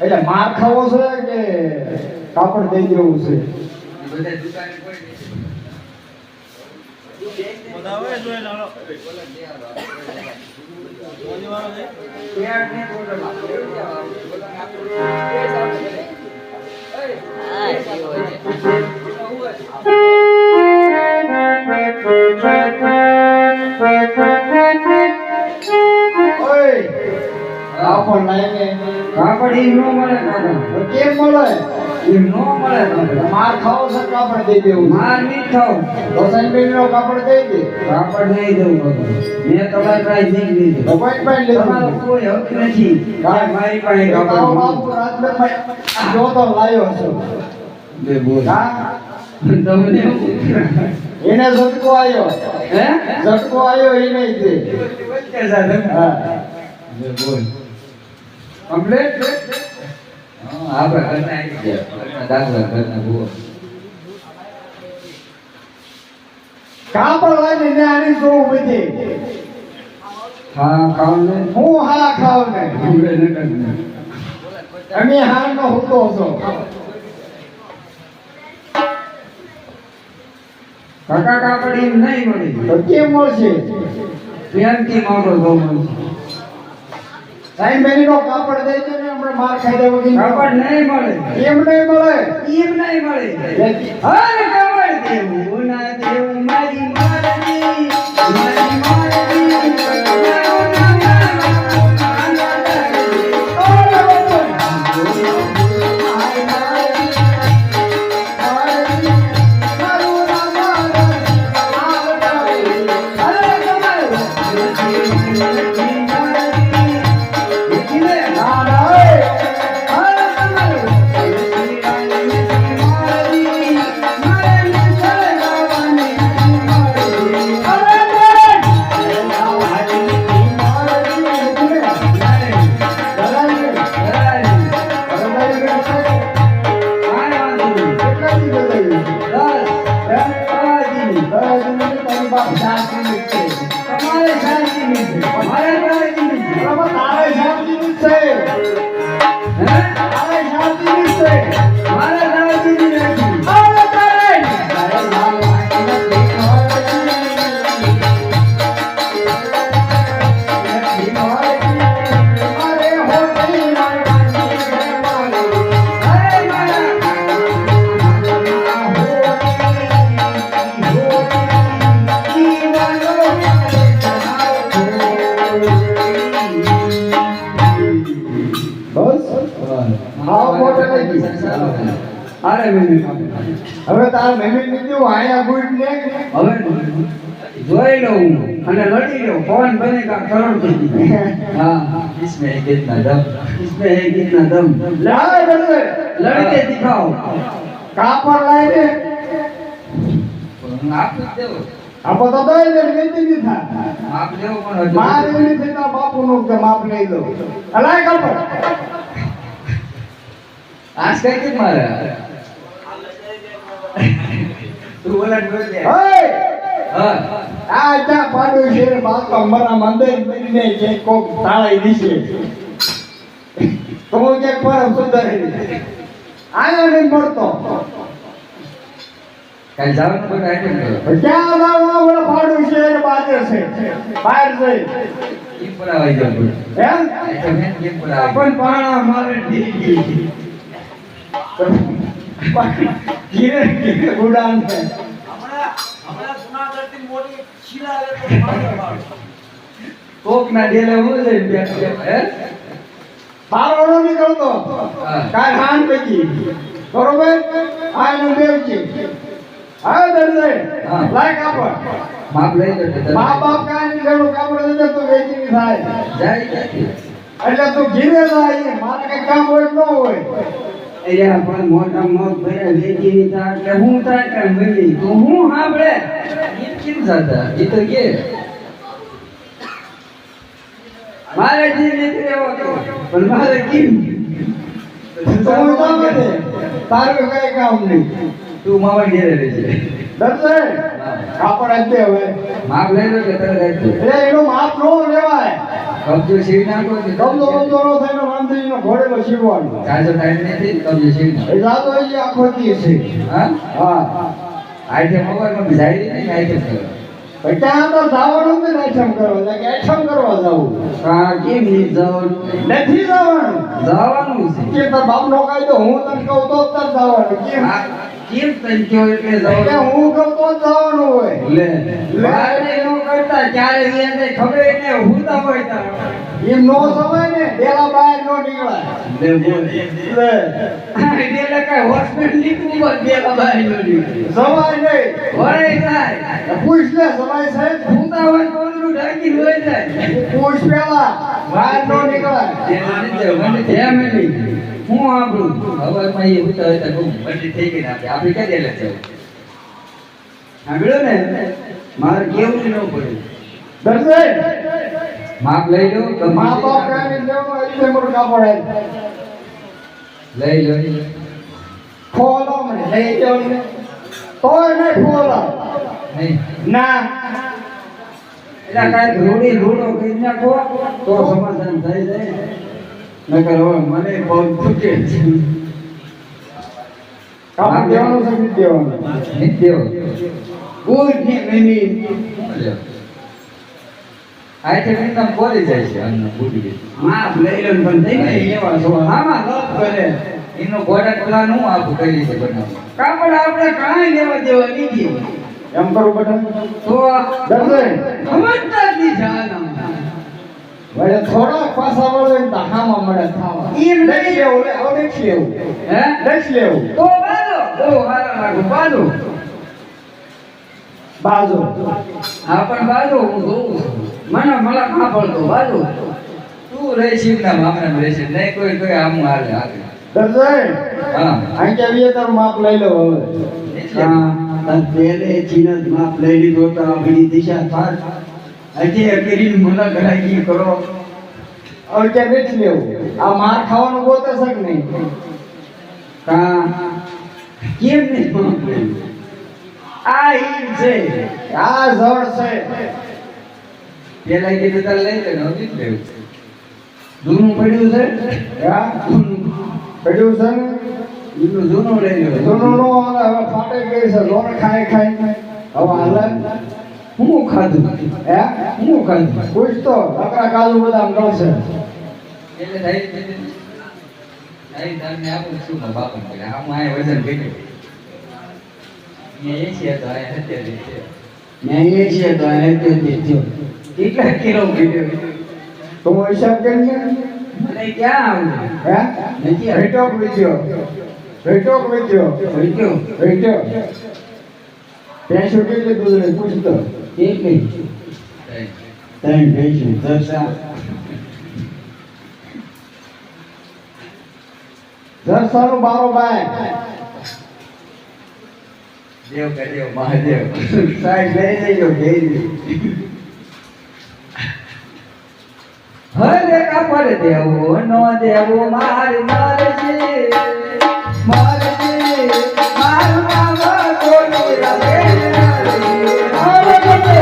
એટલે માર ખાવો છે કે કાપડ દઈ દેવું છે? બધા દુકાને પડી બતાવે જોઈ લો કાપડ લાઈને કાપડ ઈ નો મળે કાકા. કેમ મળે? ઈ નો મળે કાકા. માર ખાવો છે કાપડ દઈ દેવું? માર નહીં ખાવ. રોશનબેન નો કાપડ દઈ દે. કાપડ નહીં દઉં કાકા. મેં તમારી પાસે નહીં લીધું. ભગવાન પાસે લીધું. તમારો કોઈ હક નથી. મારી પાસે કાપડ તારો નથી. બાપુ રાજભાઈ જો તો લાયો છો. બે બોલ. હા તમને એને ઝટકો આવ્યો. હે ઝટકો આવ્યો એ નહીં તે. વચ્ચે સાથે હા બે બોલ. કમ્પ્લીટ. હા આપણે ઘરના આવી ગયા. દાખલા ઘરના બોલ. કાપડ લાઈને ને આની જોવું બધી. હા ખાવ ને હું હા ખાવ ને હમણે ન કરને. અમે હા નો હુતો છો. કાકા કાપડ એમ નહીં મળી. તો કેમ મળશે? પ્રેમથી માંગો તો મળશે. સાઈન બેની નો કાપડ દઈ દે ને હમણાં માર ખાઈ દેવો કે કાપડ નહીં મળે. કેમ નહીં મળે? એમ નહીં મળે. હર કાપડ દેવું ના દેવું મારી મારજી મારી મારજી હવે તાર મહેનત નીકળ્યું આયા ગુડ ને હવે જોઈ લઉં અને લડી લઉં कौन बनेगा करोड़पति हाँ इसमें है कितना दम इसमें है कितना दम લાય બને लड़के दिखाओ કાપડ લાઈને आप दो આપો તો દઈ દે વેચી દીધા आप दो कौन માર એની થતા બાપુ નું કે માપ લઈ દો અલાય કાપડ आज का कित मारा तू बोला बोल दे ઓય हां આ જા પાડો છે બાપ અમારા મંદિર બનીને જે કોક તાળી દીશે તો કે પરમ સુંદર આયો નહીં મળતો कल जाओ तो आइटम करो ક્યાં લાવવા ઓલા પાડો છે બાજે છે બહાર જઈ ये पूरा हो जाओ હે आइटम है ये पूरा પણ પાણા મારે ઢીકી ધીરે ધીરે ઉડાન છે कोक ना डेले हो जाए हैं બારો નો નીકળતો હા. કાઈ હાન પૈકી બરોબર આનું બેવજી હા દરજે હા. લાય કાપડ माप ले तो મા બાપ કાઈ ઘણું કાપડ દે તો વેચી થાય जाए जाए એટલે તું ઘીરે જાય મારે કઈ કામ હોય ન હોય એયા પણ મોટા મોટ ભરે વેચી નીતા કે હું તા કે મળી તો હું સાંભળે એ કેમ જાતા એ તો કે મારે જી નીકળે એવો તો પણ મારે કેમ તો હું કામ દે તારું કઈ કામ નહીં તું માવા ઘેરે રહેજે દરજે કાપડ આપે હવે માપ લઈ લો કે તરત આપજો એટલે એનો માપ નો લેવાય કબજો સીવી નાખો કે કબજો કબજો નો થાય વાંધો નો ઘોડેલો શીવવાનો જાજો ટાઈમ નથી કબજે છે એ જાતો એ આખો દી છે હા હા આજે મોબાઈલમાં જાય નહીં આઈટમ કરો પણ ત્યાં તો જવાનું જ આઈટમ કરવા એટલે કે આઈટમ કરવા જવું કા કેમ નહીં જવાનું નથી જવાનું જવાનું છે કે તાર બાપનો કાયદો હું તને કહું તો જ તાર જવાનું કેમ આ કેમ તને કયો એટલે એટલે જવાનું હું કહું તો જ જવાનું હોય લે વારે નો કરતા ચારે એને ખબર ને હુંતા હોય તારા એમ નો સમય ને પેલા બહાર નો નીકળાય લે બોલ લે એટલે કઈ હોસ્પિટલ નીકળું બસ બે બાબા નો નીકળે સમય નહીં હોય જાય પૂછ લે સમય સાહેબ હુંતા હોય કોનું ઢાકી હોય જાય પૂછ પેલા બહાર નો નીકળાય હું આપણું હવામાં એ હુંતા હોય તો બધી થઈ ગઈ આપણે આપણે ક્યાં દેલે છે સાંભળ્યો ને મારે કેવું ન પડ્યું દર્શે માપ લઈ લો તો મા બાપ કાંઈ લેવાનું એટલે મોટું કાપડ લઈ લો ખોલો મને લઈ જાઓ ને તોય નહીં ખોલો નહીં ના એટલે કાંઈક રૂડી રૂડો કરી નાખો તો સમાધાન થઈ જાય નકર હવે મને બહુ દુખે છે કાપડ દેવાનું છે નથી દેવાનું નિત્યો ગુડ ને મેની આઈટમ ઇન્કમ કોરી જાય છે અન્ન બુડી માપ લઈ લો પણ થઈ ગઈ એવા છો આમાં લપ કરે એનો ગોડા પ્લાન હું આપું કઈ રીતે બનાવું કાપડ આપણે કાંઈ લેવા દેવા નથી એમ કરું બટન તો દર્શે સમજતા જ નહીં જાના વળે થોડા પાસા વળે ને તો હામાં મળે ખાવા એમ નહીં. લઈ લેવું લે હવે લઈ લેવું હે લઈ લેવું તો બાજો બહુ હારા લાગુ બાજો બાજુ હા પણ બાજો હું જોઉં છું મને મળા કાપડ તો બાજો તું રહેશી ના મામરામાં રહેશે નહીં કોઈ કોઈ આમ હાલે આગળ દર્શે હા અહીં કે આવીએ તારું માપ લઈ લો હવે હા તન પેલે ચીનત માપ લઈ લીધો તો આપણી દિશા પાર આજે અકેલી મુલા ગરાઈ કરો હવે કે નથી લેવું આ માર ખાવાનું ગોતે છે કે નહીં કા કેમ નહીં માપ લેવું આ ઈમ છે આ જળ છે પેલા કીધું તાર લઈ લે હવે જ લેવું જૂનું પડ્યું છે હા પડ્યું છે ને એનું જૂનું લઈ લે જૂનું નો હાલે હવે ફાટે ગઈ છે લોણ ખાઈ ખાઈ હવે હાલે હું ખાધું હે હું ખાધું પૂછ તો લકડા કાજુ બદામ ગળશે એટલે થઈ તમને આપું શું ના બાપા કરે આમ આ વજન ઘટ્યું એ છે તો આ અત્યારે છે મેં એ છે તો આ અત્યારે થયો કેટલા કિલો ઘટ્યો તો હું હિસાબ કરીને મને ક્યાં આવ્યું હે નથી ભેટોક વિદ્યો ભેટોક વિદ્યો ઘટ્યો ભેટ્યો 65 કેટલી દૂધ રહી પૂછ તો કેટલી ત્રણ ભેંસું દર્શા દર્શાનું બારો બાય દેવ કે દેવ મહાદેવ સાહેબ લઈ જજો ઘેરી હરે કાપડ દેવો નો દેવો માર માર છે માર છે માર નામ કોઈ રાગે માર છે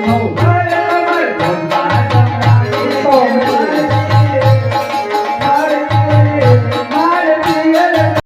નવ